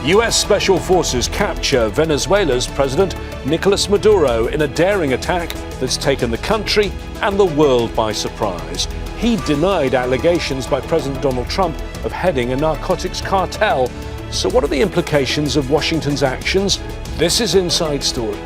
US Special Forces capture Venezuela's President Nicolas Maduro in a daring attack that's taken the country and the world by surprise. He denied allegations by President Donald Trump of heading a narcotics cartel. So what are the implications of Washington's actions? This is Inside Story.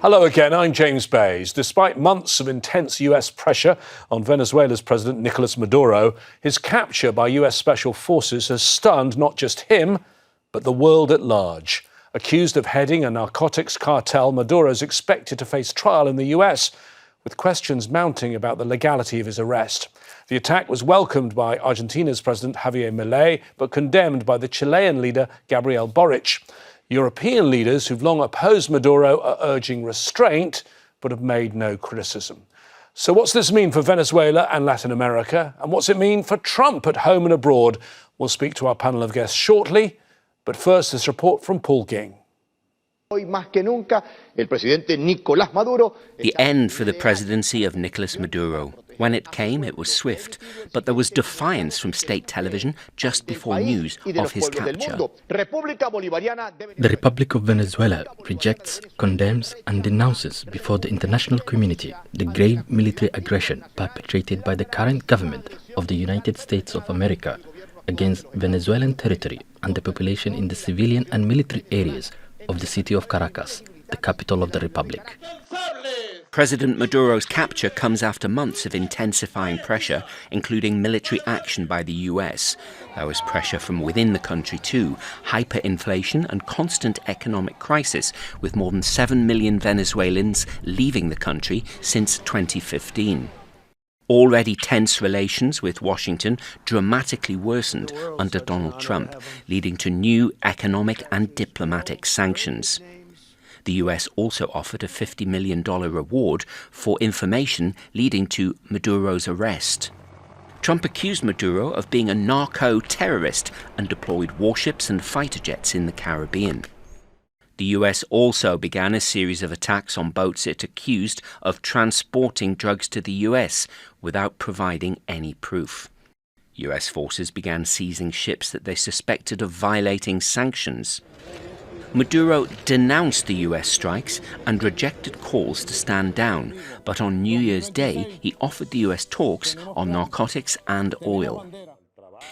Hello again, I'm James Bays. Despite months of intense US pressure on Venezuela's President Nicolas Maduro, his capture by US Special Forces has stunned not just him, but the world at large. Accused of heading a narcotics cartel, Maduro is expected to face trial in the US, with questions mounting about the legality of his arrest. The attack was welcomed by Argentina's President Javier Milei, but condemned by the Chilean leader Gabriel Boric. European leaders who've long opposed Maduro are urging restraint, but have made no criticism. So what's this mean for Venezuela and Latin America? And what's it mean for Trump at home and abroad? We'll speak to our panel of guests shortly. But first, this report from Paul Ging. The end for the presidency of Nicolas Maduro. When it came, it was swift, but there was defiance from state television just before news of his capture. The Republic of Venezuela rejects, condemns and denounces before the international community the grave military aggression perpetrated by the current government of the United States of America against Venezuelan territory and the population in the civilian and military areas of the city of Caracas, the capital of the Republic. President Maduro's capture comes after months of intensifying pressure, including military action by the US. There was pressure from within the country too, hyperinflation and constant economic crisis, with more than 7 million Venezuelans leaving the country since 2015. Already tense relations with Washington dramatically worsened under Donald Trump, leading to new economic and diplomatic sanctions. The US also offered a $50 million reward for information leading to Maduro's arrest. Trump accused Maduro of being a narco-terrorist and deployed warships and fighter jets in the Caribbean. The US also began a series of attacks on boats it accused of transporting drugs to the US without providing any proof. US forces began seizing ships that they suspected of violating sanctions. Maduro denounced the US strikes and rejected calls to stand down, but on New Year's Day he offered the US talks on narcotics and oil.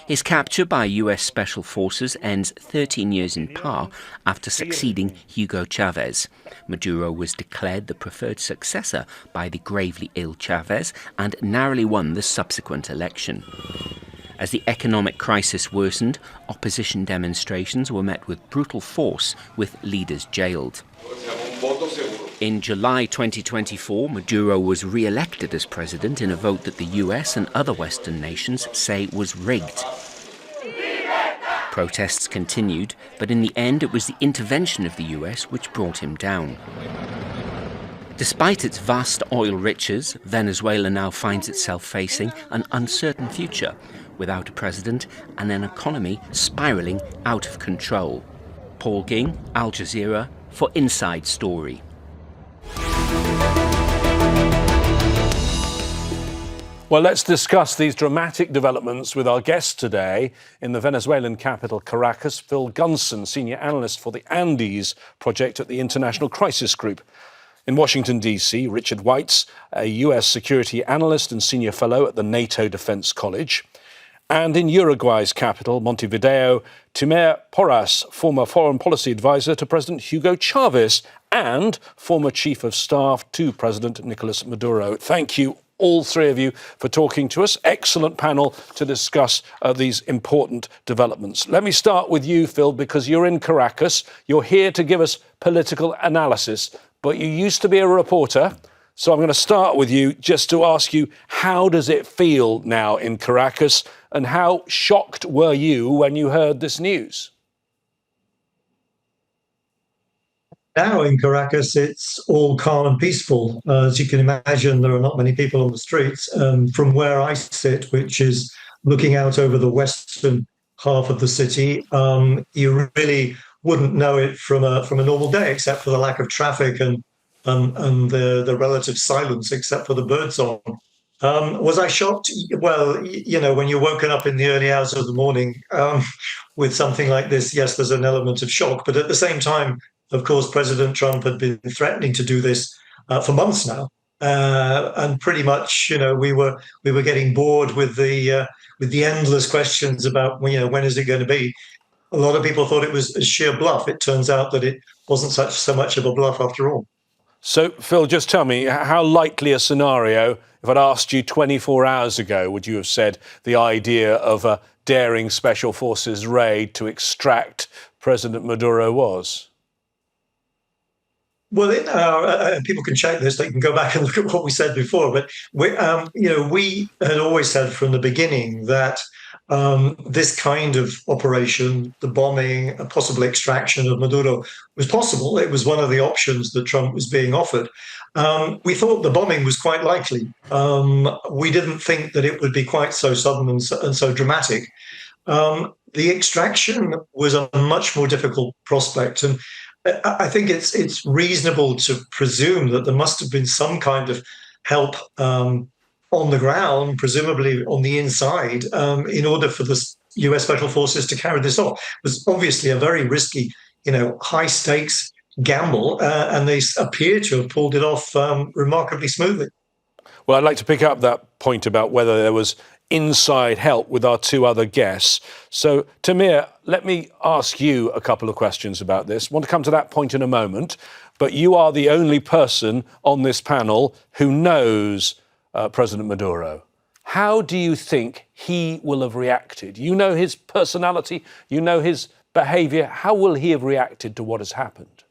His capture by US Special Forces ends 13 years in power after succeeding Hugo Chavez. Maduro was declared the preferred successor by the gravely ill Chavez and narrowly won the subsequent election. As the economic crisis worsened, opposition demonstrations were met with brutal force, with leaders jailed. In July 2024, Maduro was re-elected as president in a vote that the US and other Western nations say was rigged. Protests continued, but in the end it was the intervention of the US which brought him down. Despite its vast oil riches, Venezuela now finds itself facing an uncertain future, without a president and an economy spiralling out of control. Paul Ging, Al Jazeera, for Inside Story. Well, let's discuss these dramatic developments with our guest today in the Venezuelan capital, Caracas, Phil Gunson, senior analyst for the Andes project at the International Crisis Group. In Washington, D.C., Richard Weitz, a US security analyst and senior fellow at the NATO Defense College. And in Uruguay's capital, Montevideo, Temir Porras, former foreign policy advisor to President Hugo Chavez and former chief of staff to President Nicolas Maduro. Thank you, all three of you, for talking to us. Excellent panel to discuss these important developments. Let me start with you, Phil, because you're in Caracas. You're here to give us political analysis, but you used to be a reporter. So I'm going to start with you just to ask you, how does it feel now in Caracas, and how shocked were you when you heard this news? Now in Caracas, it's all calm and peaceful. As you can imagine, there are not many people on the streets. From where I sit, which is looking out over the western half of the city, you really wouldn't know it from a normal day, except for the lack of traffic and the relative silence, except for the birdsong. Was I shocked? Well, when you're woken up in the early hours of the morning with something like this, yes, there's an element of shock. But at the same time, of course, President Trump had been threatening to do this for months now, and pretty much, we were getting bored with the endless questions about, when is it going to be? A lot of people thought it was a sheer bluff. It turns out that it wasn't so much of a bluff after all. So, Phil, just tell me, how likely a scenario, if I'd asked you 24 hours ago, would you have said the idea of a daring special forces raid to extract President Maduro was? Well, people can check this. They can go back and look at what we said before. But we had always said from the beginning that this kind of operation, the bombing, a possible extraction of Maduro, was possible. It was one of the options that Trump was being offered. We thought the bombing was quite likely. We didn't think that it would be quite so sudden and so dramatic. The extraction was a much more difficult prospect, and I think it's reasonable to presume that there must have been some kind of help on the ground, presumably on the inside, in order for the US Special Forces to carry this off. It was obviously a very risky, high stakes gamble, and they appear to have pulled it off remarkably smoothly. Well, I'd like to pick up that point about whether there was inside help with our two other guests. So, Temir, let me ask you a couple of questions about this. I want to come to that point in a moment, but you are the only person on this panel who knows President Maduro. How do you think he will have reacted? You know his personality, you know his behaviour. How will he have reacted to what has happened?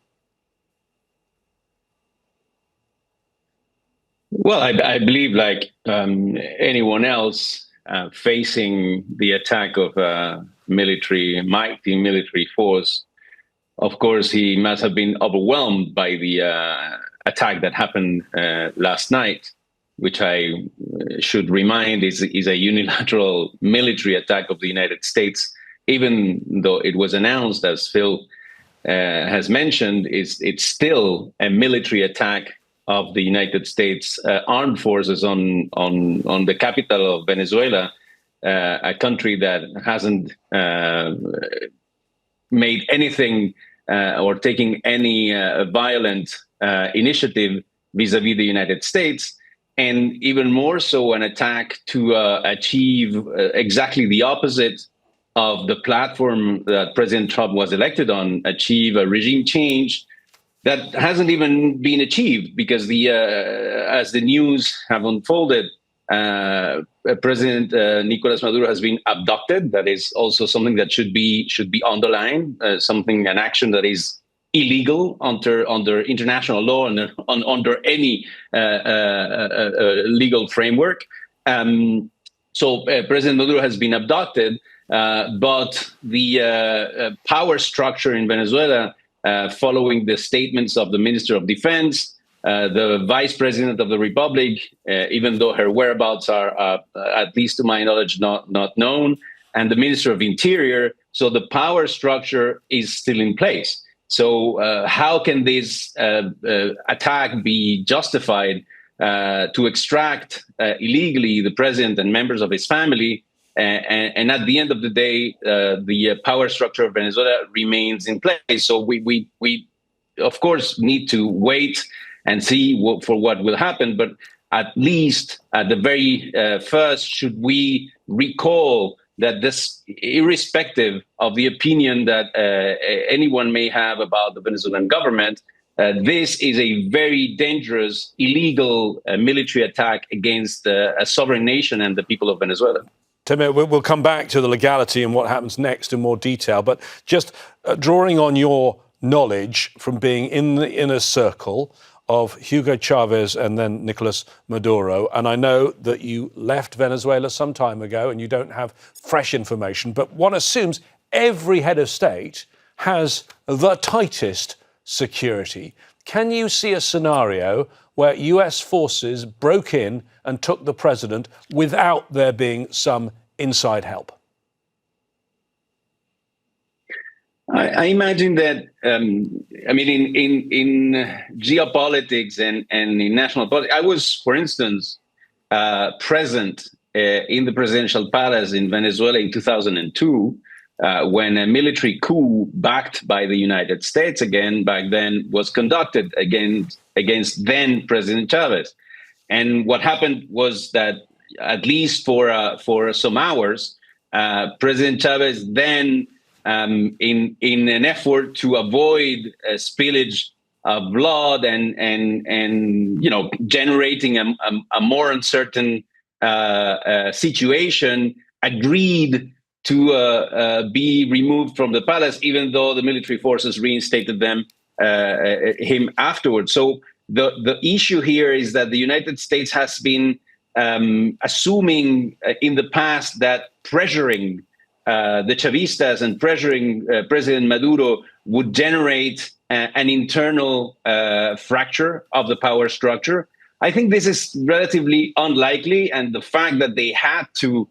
Well, I believe, like anyone else facing the attack of a mighty military force, of course, he must have been overwhelmed by the attack that happened last night, which I should remind is a unilateral military attack of the United States, even though it was announced, as Phil has mentioned, it's still a military attack of the United States armed forces on the capital of Venezuela, a country that hasn't made anything or taking any violent initiative vis-a-vis the United States, and even more so an attack to achieve exactly the opposite of the platform that President Trump was elected on, achieve a regime change that hasn't even been achieved, because as the news have unfolded, President Nicolas Maduro has been abducted. That is also something that should be underlined, an action that is illegal under international law and under any legal framework. So President Maduro has been abducted, but the power structure in Venezuela, following the statements of the Minister of Defense, the Vice President of the Republic, even though her whereabouts are, at least to my knowledge, not known, and the Minister of Interior. So the power structure is still in place. So how can this attack be justified to extract illegally the president and members of his family? And at the end of the day, the power structure of Venezuela remains in place. So we of course need to wait and see what will happen. But at least at the very first, should we recall that this, irrespective of the opinion that anyone may have about the Venezuelan government, this is a very dangerous, illegal military attack against a sovereign nation and the people of Venezuela. Temir, we'll come back to the legality and what happens next in more detail, but just drawing on your knowledge from being in the inner circle of Hugo Chavez and then Nicolas Maduro, and I know that you left Venezuela some time ago and you don't have fresh information, but one assumes every head of state has the tightest security. Can you see a scenario where US forces broke in and took the president without there being some inside help? I imagine that, I mean, in geopolitics and in national politics, I was, for instance, present in the presidential palace in Venezuela in 2002, when a military coup backed by the United States again back then was conducted against then President Chavez. And what happened was that, at least for some hours, President Chavez then, in an effort to avoid a spillage of blood and generating a more uncertain situation, agreed to be removed from the palace, even though the military forces reinstated him afterwards. So the issue here is that the United States has been assuming in the past that pressuring the Chavistas and pressuring President Maduro would generate an internal fracture of the power structure. I think this is relatively unlikely, and the fact that they had to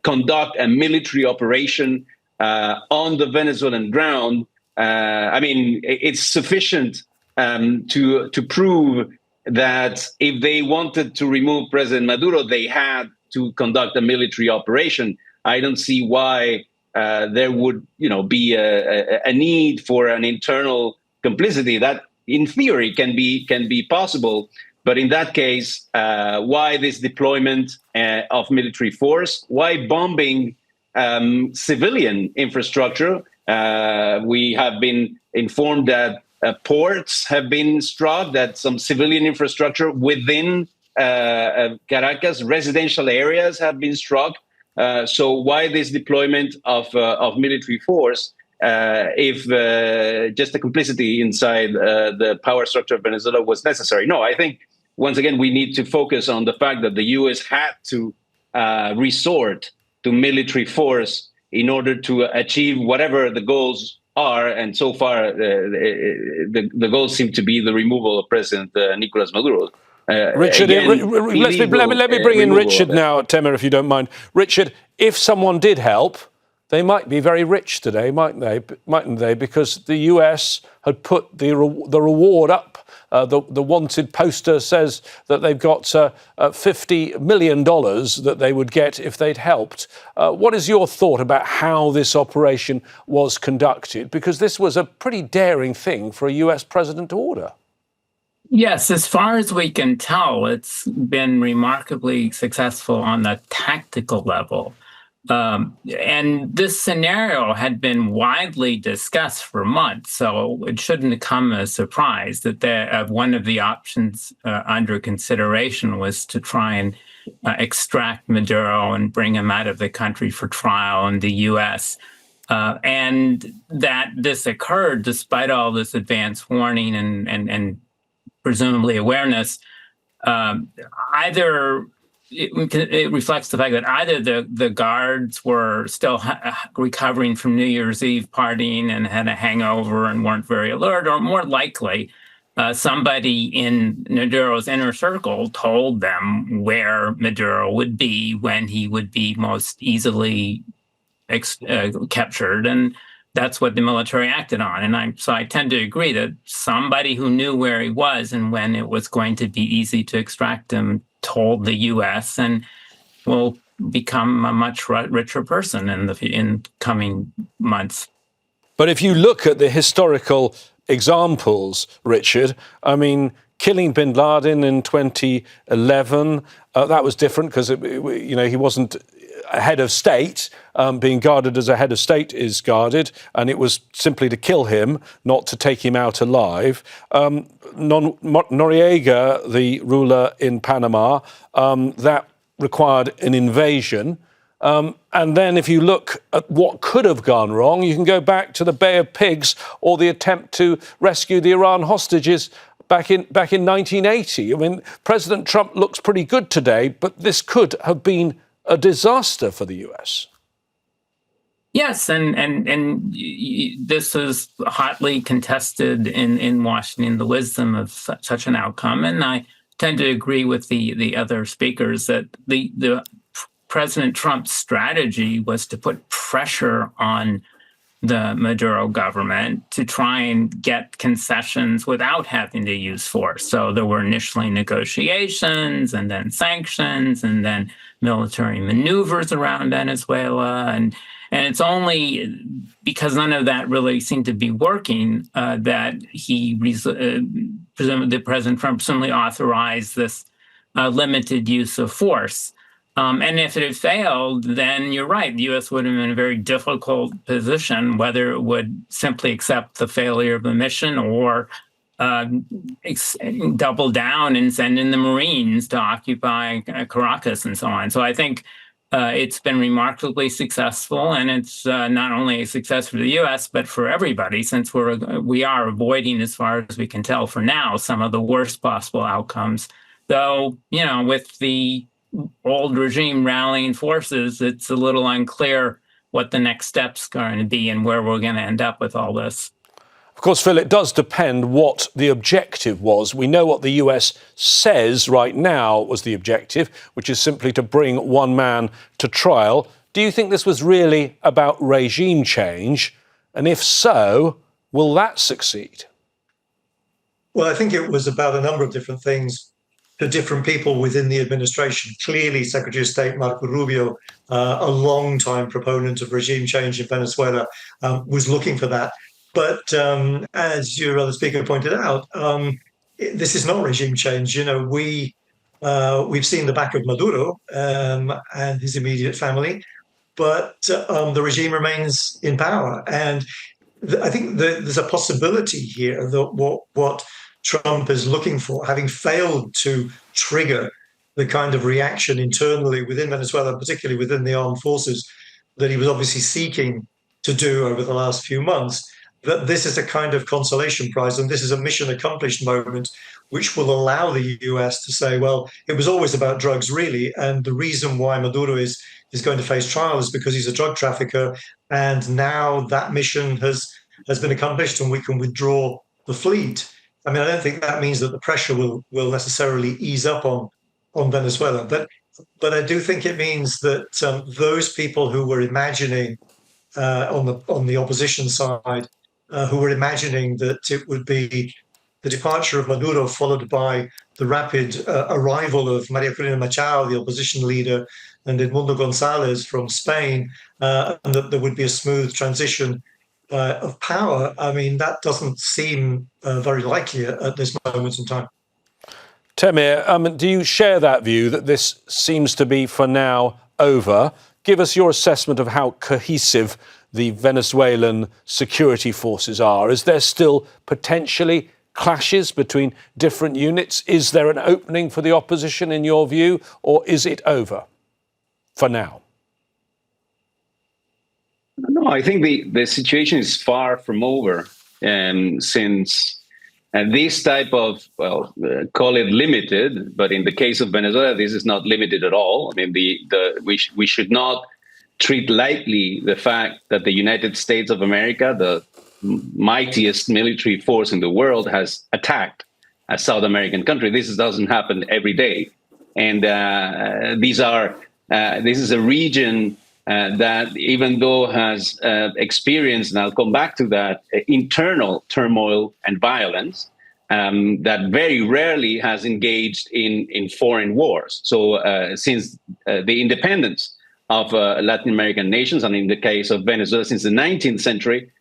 conduct a military operation on the Venezuelan ground, I mean, it's sufficient to prove that if they wanted to remove President Maduro, they had to conduct a military operation. I don't see why there would, be a need for an internal complicity. That, in theory, can be possible. But in that case, why this deployment of military force? Why bombing civilian infrastructure? We have been informed that ports have been struck, that some civilian infrastructure within Caracas, residential areas have been struck. So why this deployment of military force if just the complicity inside the power structure of Venezuela was necessary? No, I think, once again, we need to focus on the fact that the U.S. had to resort to military force in order to achieve whatever the goals are. And so far, the goals seem to be the removal of President Nicolas Maduro. Richard, let me bring in Richard now, Temir, if you don't mind. Richard, if someone did help, they might be very rich today, mightn't they? Because the US had put the reward up. The wanted poster says that they've got $50 million that they would get if they'd helped. What is your thought about how this operation was conducted? Because this was a pretty daring thing for a US president to order. Yes, as far as we can tell, it's been remarkably successful on the tactical level. And this scenario had been widely discussed for months, so it shouldn't come as a surprise that one of the options under consideration was to try and extract Maduro and bring him out of the country for trial in the U.S. And that this occurred despite all this advance warning and presumably awareness, either it reflects the fact that either the guards were still recovering from New Year's Eve partying and had a hangover and weren't very alert, or more likely, somebody in Maduro's inner circle told them where Maduro would be when he would be most easily captured, and that's what the military acted on. And so I tend to agree that somebody who knew where he was and when it was going to be easy to extract him told the U.S. and will become a much richer person in coming months. But if you look at the historical examples, Richard, I mean, killing bin Laden in 2011, that was different because he wasn't a head of state, being guarded as a head of state is guarded, and it was simply to kill him, not to take him out alive. Noriega, the ruler in Panama, that required an invasion. And then if you look at what could have gone wrong, you can go back to the Bay of Pigs or the attempt to rescue the Iran hostages back in 1980. I mean, President Trump looks pretty good today, but this could have been a disaster for the US. Yes, and this is hotly contested in Washington, the wisdom of such an outcome. And I tend to agree with the other speakers that the President Trump's strategy was to put pressure on the Maduro government to try and get concessions without having to use force. So there were initially negotiations and then sanctions and then military maneuvers around Venezuela. And it's only because none of that really seemed to be working that the President Trump presumably authorized this limited use of force. And if it had failed, then you're right. The U.S. would have been in a very difficult position, whether it would simply accept the failure of the mission or double down and send in the Marines to occupy Caracas and so on. So I think it's been remarkably successful, and it's not only a success for the U.S., but for everybody, since we are avoiding, as far as we can tell for now, some of the worst possible outcomes. Though, with the old regime rallying forces, it's a little unclear what the next step's going to be and where we're going to end up with all this. Of course, Phil, it does depend what the objective was. We know what the US says right now was the objective, which is simply to bring one man to trial. Do you think this was really about regime change? And if so, will that succeed? Well, I think it was about a number of different things to different people within the administration. Clearly, Secretary of State Marco Rubio, a long-time proponent of regime change in Venezuela, was looking for that. But as your other speaker pointed out, this is not regime change. We've seen the back of Maduro and his immediate family, but the regime remains in power. And I think there's a possibility here that what Trump is looking for, having failed to trigger the kind of reaction internally within Venezuela, particularly within the armed forces, that he was obviously seeking to do over the last few months, that this is a kind of consolation prize, and this is a mission accomplished moment, which will allow the US to say, well, it was always about drugs, really, and the reason why Maduro is going to face trial is because he's a drug trafficker, and now that mission has been accomplished, and we can withdraw the fleet. I mean, I don't think that means that the pressure will necessarily ease up on Venezuela, but I do think it means that those people who were imagining on the opposition side, who were imagining that it would be the departure of Maduro followed by the rapid arrival of Maria Corina Machado, the opposition leader, and Edmundo González from Spain, and that there would be a smooth transition of power. I mean, that doesn't seem very likely at this moment in time. Temir, do you share that view that this seems to be, for now, over? Give us your assessment of how cohesive the Venezuelan security forces are. Is there still potentially clashes between different units? Is there an opening for the opposition, in your view, or is it over for now? No, I think the situation is far from over, since this type of, call it limited, but in the case of Venezuela, this is not limited at all. I mean, we should not treat lightly the fact that the United States of America, the mightiest military force in the world, has attacked a South American country. This doesn't happen every day. And this is a region that, even though has experienced, and I'll come back to that, internal turmoil and violence, that very rarely has engaged in foreign wars. So since the independence of Latin American nations, and in the case of Venezuela, since the 19th century,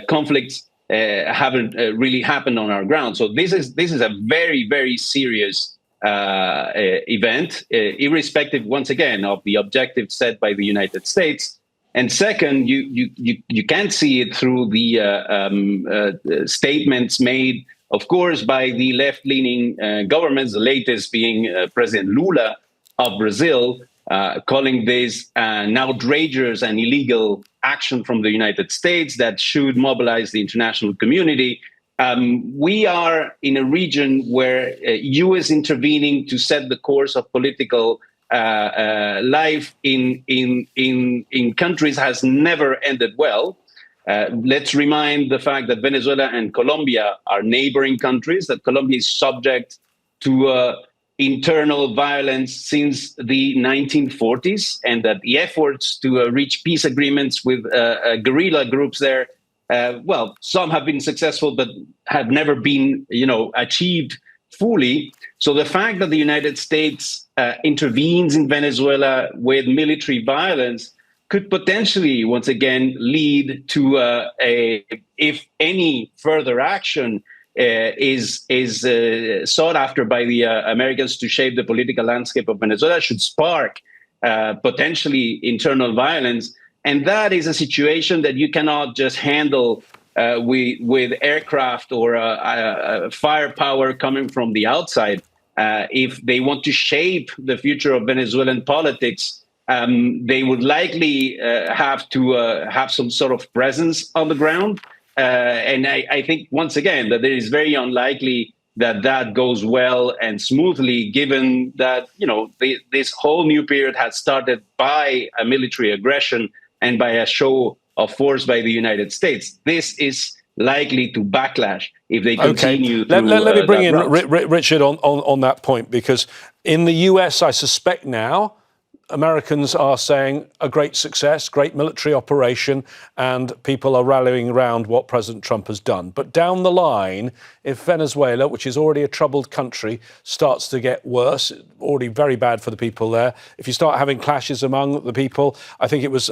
conflicts haven't really happened on our ground. So this is a very, very serious event, irrespective, once again, of the objective set by the United States. And second, you can't see it through the statements made, of course, by the left-leaning governments, the latest being President Lula of Brazil, calling this an outrageous and illegal action from the United States that should mobilize the international community. We are in a region where U.S. intervening to set the course of political life in countries has never ended well. Let's remind the fact that Venezuela and Colombia are neighboring countries, that Colombia is subject to internal violence since the 1940s, and that the efforts to reach peace agreements with guerrilla groups there, well, some have been successful, but have never been, achieved fully. So the fact that the United States intervenes in Venezuela with military violence could potentially, once again, lead to if any further action is sought after by the Americans to shape the political landscape of Venezuela, should spark potentially internal violence. And that is a situation that you cannot just handle with aircraft or firepower coming from the outside. If they want to shape the future of Venezuelan politics, they would likely have to have some sort of presence on the ground. And I think, once again, that it is very unlikely that that goes well and smoothly, given that, this whole new period has started by a military aggression and by a show of force by the United States. This is likely to backlash if they continue to let me bring in route. Richard on that point, because in the US, I suspect now, Americans are saying a great success, great military operation, and people are rallying around what President Trump has done. But down the line, if Venezuela, which is already a troubled country, starts to get worse, already very bad for the people there, if you start having clashes among the people, I think it was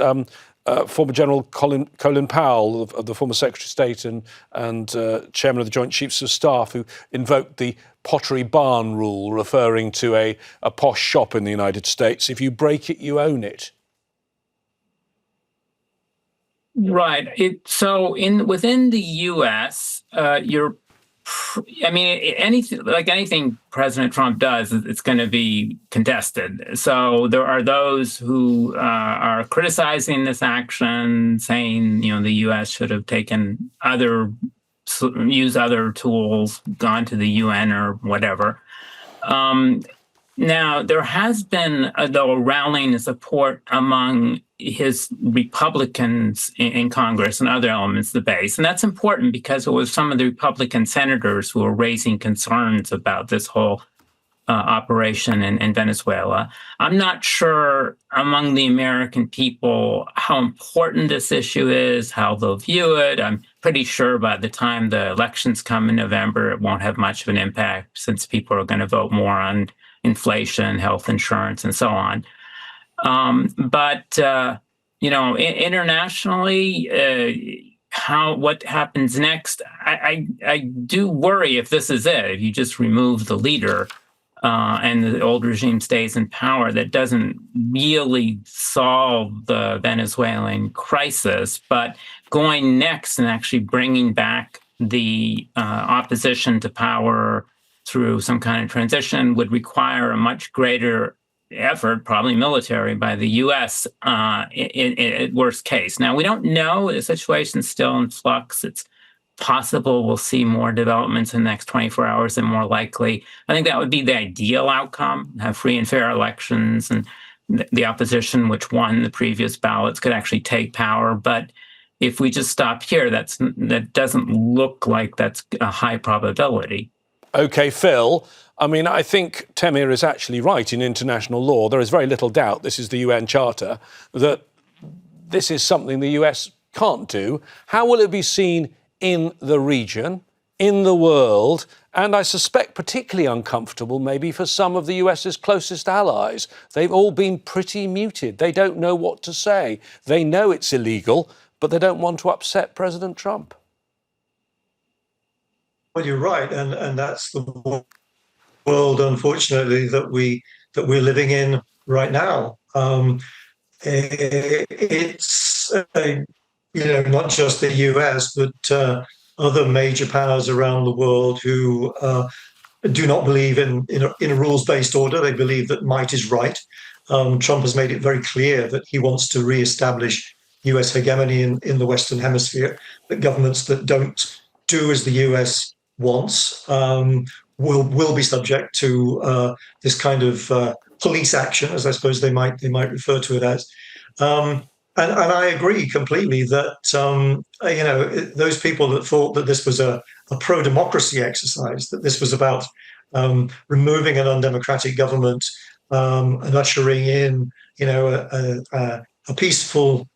former General Colin Powell, the former Secretary of State and Chairman of the Joint Chiefs of Staff, who invoked the Pottery Barn rule, referring to a posh shop in the United States. If you break it, you own it. Right. Within the U.S., anything President Trump does, it's going to be contested. So there are those who are criticizing this action, saying, the U.S. should have used other tools, gone to the UN or whatever. Now, there has been, though, a rallying support among his Republicans in Congress and other elements of the base. And that's important because it was some of the Republican senators who were raising concerns about this whole operation in Venezuela. I'm not sure among the American people how important this issue is, how they'll view it. I'm pretty sure by the time the elections come in November, it won't have much of an impact, since people are going to vote more on inflation, health insurance, and so on. Internationally, what happens next? I do worry if this is it. If you just remove the leader and the old regime stays in power, that doesn't really solve the Venezuelan crisis. But going next and actually bringing back the opposition to power through some kind of transition would require a much greater effort, probably military, by the U.S. At worst case. Now, we don't know. The situation's still in flux. It's possible we'll see more developments in the next 24 hours and more likely. I think that would be the ideal outcome, have free and fair elections, and the opposition, which won the previous ballots, could actually take power. But if we just stop here, that doesn't look like that's a high probability. OK, Phil, I think Temir is actually right. In international law, there is very little doubt, this is the UN Charter, that this is something the US can't do. How will it be seen in the region, in the world, and I suspect particularly uncomfortable maybe for some of the US's closest allies? They've all been pretty muted. They don't know what to say. They know it's illegal, but they don't want to upset President Trump. Well, you're right, and that's the world, unfortunately, that we're living in right now. It's not just the US, but other major powers around the world who do not believe in a rules-based order. They believe that might is right. Trump has made it very clear that he wants to reestablish US hegemony in the Western Hemisphere. That governments that don't do as the US wants will be subject to this kind of police action, as I suppose they might refer to it as. And I agree completely that those people that thought that this was a pro-democracy exercise, that this was about removing an undemocratic government and ushering in, a peaceful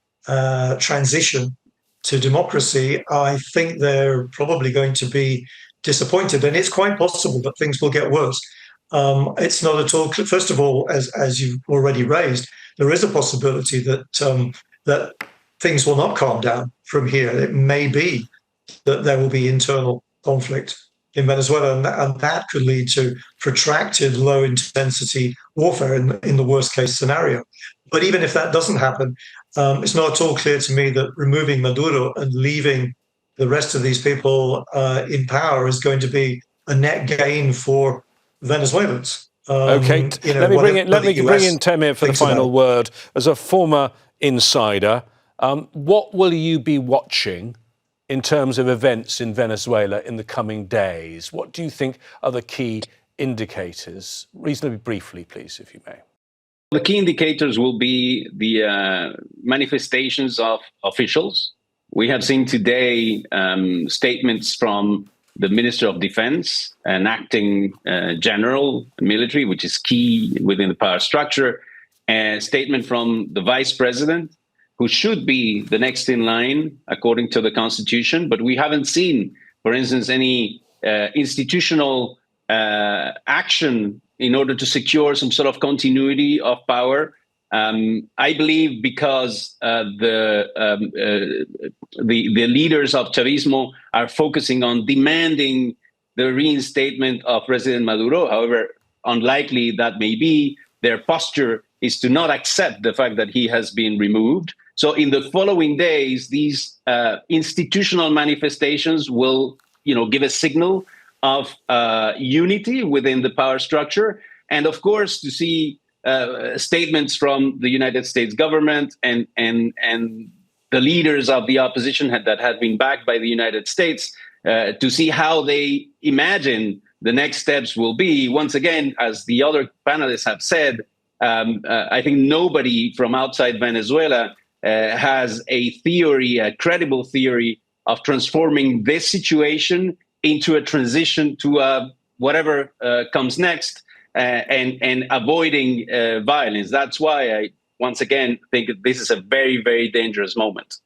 transition to democracy, I think they're probably going to be disappointed, and it's quite possible that things will get worse. It's not at all. First of all, as you've already raised, there is a possibility that that things will not calm down from here. It may be that there will be internal conflict in Venezuela, and that could lead to protracted low-intensity warfare in the worst-case scenario. But even if that doesn't happen, it's not at all clear to me that removing Maduro and leaving the rest of these people in power is going to be a net gain for Venezuelans. Okay, let me bring in Temir for the final word. As a former insider, what will you be watching in terms of events in Venezuela in the coming days? What do you think are the key indicators? Reasonably briefly, please, if you may. The key indicators will be the manifestations of officials. We have seen today statements from the Minister of Defense, an acting general military, which is key within the power structure, a statement from the Vice President, who should be the next in line according to the Constitution. But we haven't seen, for instance, any institutional action in order to secure some sort of continuity of power. I believe because the leaders of Chavismo are focusing on demanding the reinstatement of President Maduro. However unlikely that may be, their posture is to not accept the fact that he has been removed. So in the following days, these institutional manifestations will, give a signal of unity within the power structure. And of course, to see statements from the United States government and the leaders of the opposition that had been backed by the United States, to see how they imagine the next steps will be. Once again, as the other panelists have said, I think nobody from outside Venezuela has a credible theory of transforming this situation into a transition to whatever comes next and avoiding violence. That's why I, once again, think this is a very, very dangerous moment.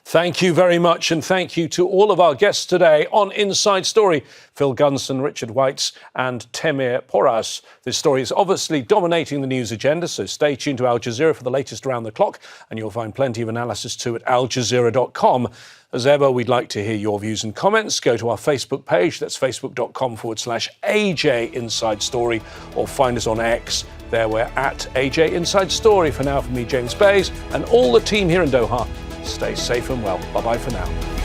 Thank you very much, and thank you to all of our guests today on Inside Story, Phil Gunson, Richard Weitz and Temir Porras. This story is obviously dominating the news agenda, so stay tuned to Al Jazeera for the latest around the clock, and you'll find plenty of analysis too at aljazeera.com. As ever, we'd like to hear your views and comments. Go to our Facebook page, that's facebook.com/AJ Inside Story, or find us on X. There we're at AJ Inside Story. For now, from me, James Bays, and all the team here in Doha, stay safe and well. Bye-bye for now.